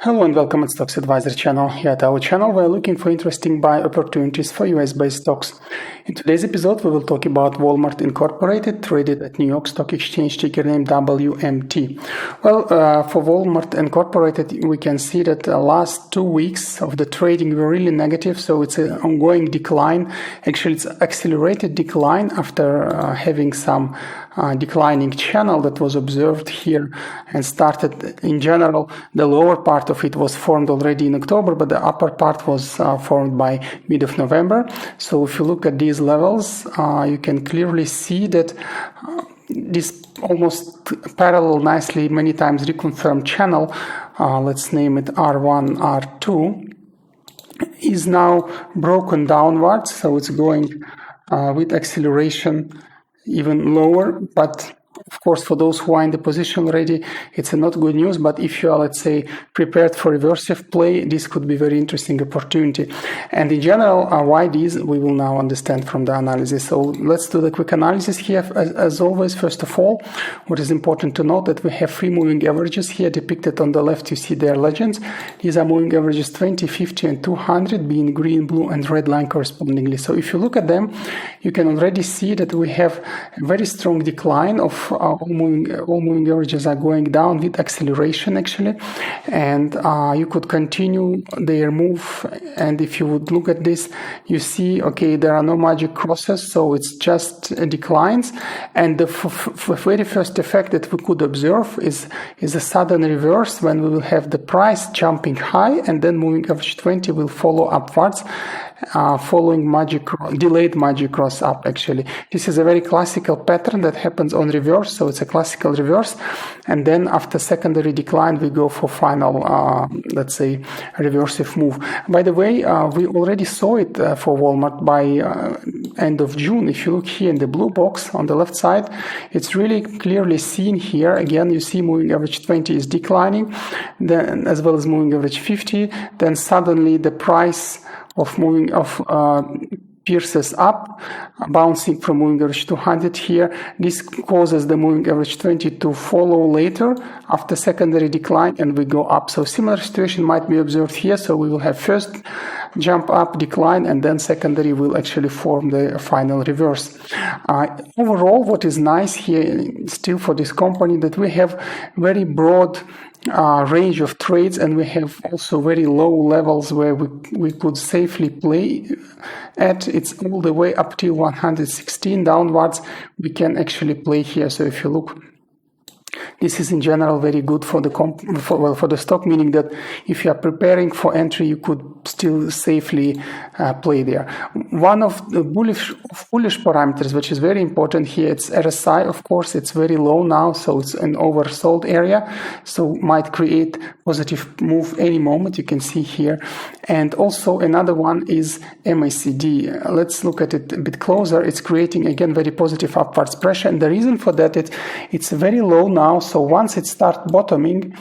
Hello and welcome at Stocks Advisor channel. Here at our channel, we are looking for interesting buy opportunities for US-based stocks. In today's episode, we will talk about Walmart Incorporated, traded at New York Stock Exchange, ticker name WMT. Well, for Walmart Incorporated, we can see that the last 2 weeks of the trading were really negative, so it's an ongoing decline. Actually, it's accelerated decline after having some declining channel that was observed here and started in general. The lower part of it was formed already in October, but the upper part was formed by mid of November. So if you look at these levels, you can clearly see that this almost parallel, nicely many times reconfirmed channel, let's name it R1, R2, is now broken downwards. So it's going with acceleration even lower, but of course, for those who are in the position already, it's not good news. But if you are, let's say, prepared for reversive play, this could be very interesting opportunity. And in general, why these, we will now understand from the analysis. So let's do the quick analysis here. As always, first of all, what is important to note that we have three moving averages here depicted on the left. You see their legends. These are moving averages 20, 50, and 200, being green, blue, and red line correspondingly. So if you look at them, you can already see that we have a very strong decline of all moving averages are going down with acceleration actually, and you could continue their move. And if you would look at this, you see, okay, there are no magic crosses, so it's just declines. And the very first effect that we could observe is a sudden reverse when we will have the price jumping high, and then moving average 20 will follow upwards, following delayed magic cross up actually. This is a very classical pattern that happens on reverse, so it's a classical reverse, and then after secondary decline we go for final let's say reversive move. By the way, we already saw it for Walmart by end of June. If you look here in the blue box on the left side, it's really clearly seen here. Again, you see moving average 20 is declining, then as well as moving average 50, then suddenly the price of pierces up, bouncing from moving average 200 here. This causes the moving average 20 to follow later after secondary decline, and we go up. So similar situation might be observed here. So we will have first jump up, decline, and then secondary will actually form the final reverse. Overall, what is nice here still for this company, that we have very broad range of trades, and we have also very low levels where we could safely play at. It's all the way up to 116 downwards we can actually play here. So if you look, this is in general very good for the stock, meaning that if you are preparing for entry, you could still safely play there. One of the bullish parameters, which is very important here, it's RSI. Of course, it's very low now, so it's an oversold area, so might create positive move any moment. You can see here. And also another one is MACD. Let's look at it a bit closer. It's creating again very positive upwards pressure, and the reason for that, it's very low now. So once it starts bottoming,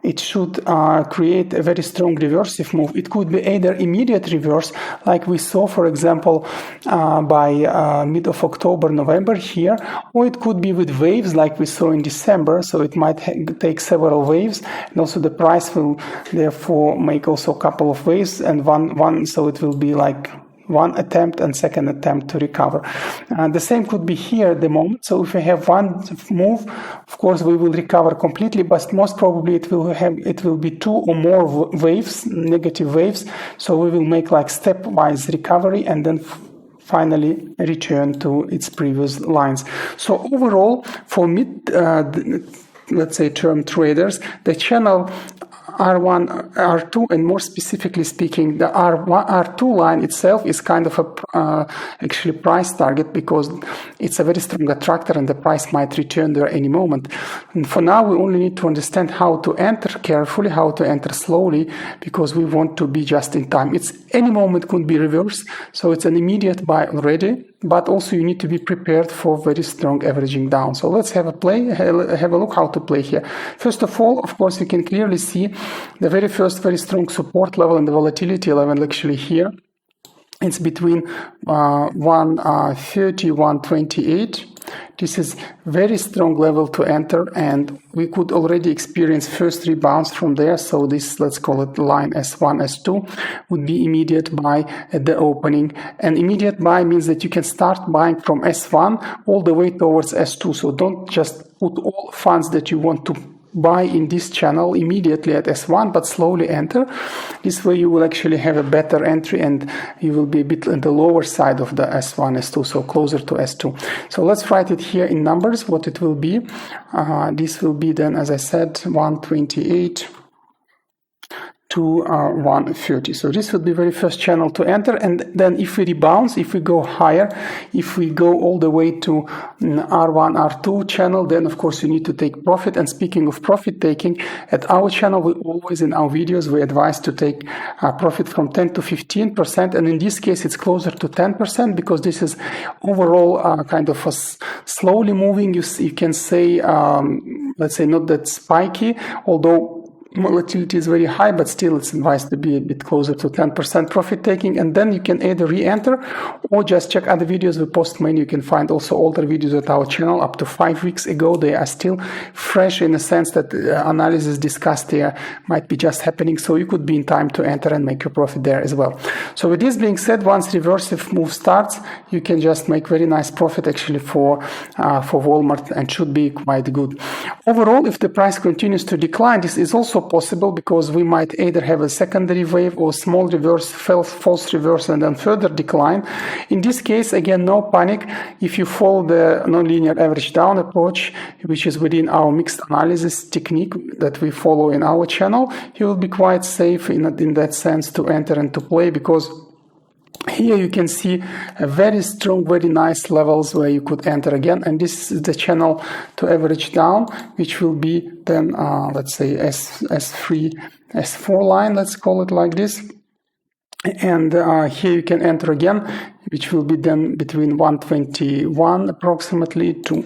it should create a very strong reversive move. It could be either immediate reverse, like we saw, for example, by mid of October, November here, or it could be with waves like we saw in December. So it might take several waves, and also the price will therefore make also a couple of waves, and one so it will be like one attempt and second attempt to recover. The same could be here at the moment. So if we have one move, of course we will recover completely, but most probably it will be two or more waves, negative waves. So we will make like stepwise recovery and then finally return to its previous lines. So overall, for let's say term traders, the channel R1, R2, and more specifically speaking, the R2 line itself is kind of a actually price target, because it's a very strong attractor and the price might return there any moment. And for now, we only need to understand how to enter carefully, how to enter slowly, because we want to be just in time. It's any moment could be reversed, so it's an immediate buy already. But also you need to be prepared for very strong averaging down. So let's have a look how to play here. First of all, of course, you can clearly see the very strong support level and the volatility level actually here. It's between 130, 128. This is very strong level to enter, and we could already experience first rebounds from there. So this, let's call it line S1, S2, would be immediate buy at the opening. And immediate buy means that you can start buying from S1 all the way towards S2. So don't just put all funds that you want to buy in this channel immediately at S1, but slowly enter. This way you will actually have a better entry, and you will be a bit on the lower side of the S1, S2, so closer to S2. So let's write it here in numbers, what it will be. This will be then, as I said, 128 to 130. So this would be very first channel to enter, and then if we rebound, if we go higher, if we go all the way to R1, R2 channel, then of course you need to take profit. And speaking of profit taking, at our channel, we always in our videos, we advise to take profit from 10 to 15%. And in this case, it's closer to 10% because this is overall kind of a slowly moving, you can say, let's say not that spiky, although volatility is very high, but still it's advised to be a bit closer to 10% profit taking. And then you can either re-enter or just check other videos we post many. You can find also older videos at our channel up to 5 weeks ago. They are still fresh in the sense that the analysis discussed there might be just happening. So you could be in time to enter and make your profit there as well. So with this being said, once reversive move starts, you can just make very nice profit actually for Walmart, and should be quite good. Overall, if the price continues to decline, this is also possible because we might either have a secondary wave or small reverse, false reverse, and then further decline. In this case, again, no panic. If you follow the nonlinear average down approach, which is within our mixed analysis technique that we follow in our channel, you will be quite safe in that sense to enter and to play, because here you can see a very strong, very nice levels where you could enter again. And this is the channel to average down, which will be then, let's say S3, S4 line, let's call it like this. And here you can enter again, which will be then between 121 approximately to,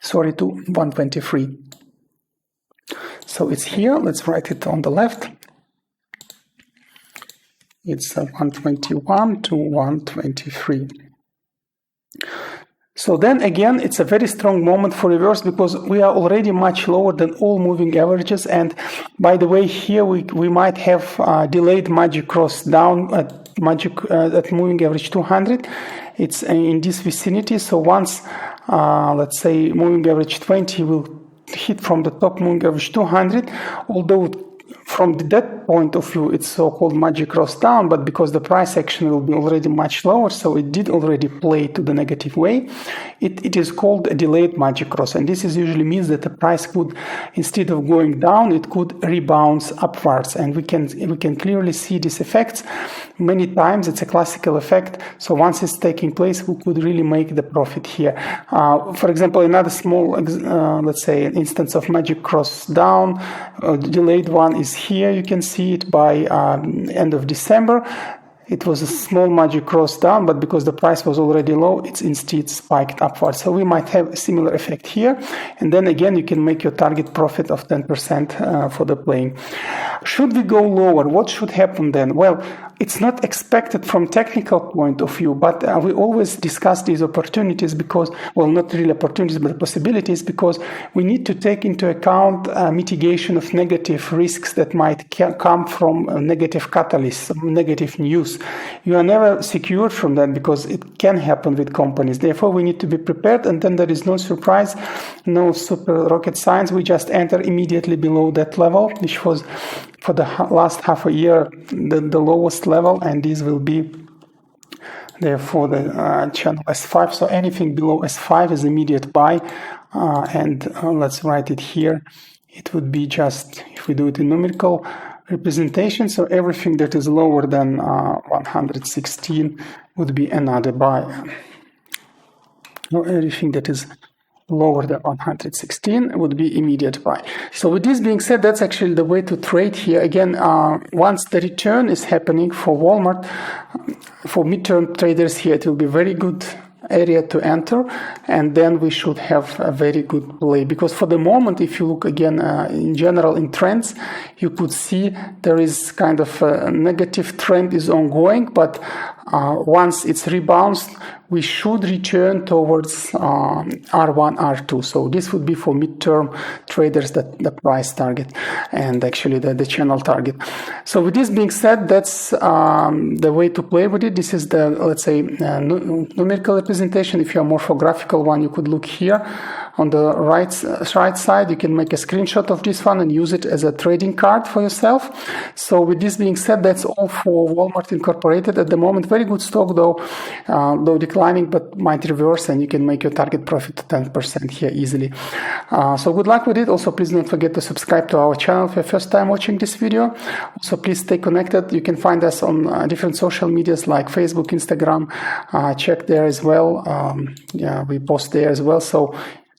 sorry, to 123. So it's here, let's write it on the left. It's 121 to 123. So then again, it's a very strong moment for reverse because we are already much lower than all moving averages. And by the way, here we might have delayed magic cross down at moving average 200. It's in this vicinity. So once, let's say, moving average 20 will hit from the top moving average 200, although from that point of view, it's so-called magic cross down, but because the price action will be already much lower, so it did already play to the negative way, it is called a delayed magic cross. And this is usually means that the price could, instead of going down, it could rebound upwards. And we can clearly see these effects many times. It's a classical effect. So once it's taking place, we could really make the profit here. For example, another small, let's say, an instance of magic cross down, delayed one is here. You can see it by end of December. It was a small magic cross down, but because the price was already low, it's instead spiked upwards. So we might have a similar effect here. And then again, you can make your target profit of 10% for the playing. Should we go lower? What should happen then? Well, it's not expected from technical point of view, but we always discuss these opportunities because, well, not really opportunities, but possibilities, because we need to take into account mitigation of negative risks that might come from negative catalysts, negative news. You are never secure from that because it can happen with companies. Therefore, we need to be prepared, and then there is no surprise, no super rocket science. We just enter immediately below that level, which was for the last half a year the lowest level, and this will be therefore the channel S5. So anything below S5 is immediate buy, and let's write it here. It would be just, if we do it in numerical representation, so everything that is lower than 116 would be another buy. Or everything that is lower than 116 would be immediate buy. So with this being said, that's actually the way to trade here. Again, once the return is happening for Walmart, for midterm traders here, it will be very good area to enter, and then we should have a very good play, because for the moment, if you look again in general in trends, you could see there is kind of a negative trend is ongoing, but Once it's rebounced, we should return towards R1, R2. So this would be for midterm traders, the price target and actually the channel target. So with this being said, that's the way to play with it. This is the, let's say, numerical representation. If you're a morphographical one, you could look here. On the right side, you can make a screenshot of this one and use it as a trading card for yourself. So with this being said, that's all for Walmart Incorporated. At the moment, very good stock though declining, but might reverse and you can make your target profit to 10% here easily. So good luck with it. Also, please don't forget to subscribe to our channel if you're first time watching this video. Also, please stay connected. You can find us on different social medias like Facebook, Instagram. Check there as well. We post there as well. So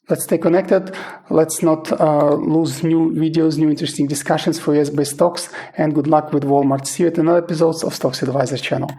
let's stay connected. Let's not lose new videos, new interesting discussions for US-based stocks, and good luck with Walmart. See you at another episode of Stocks Advisor channel.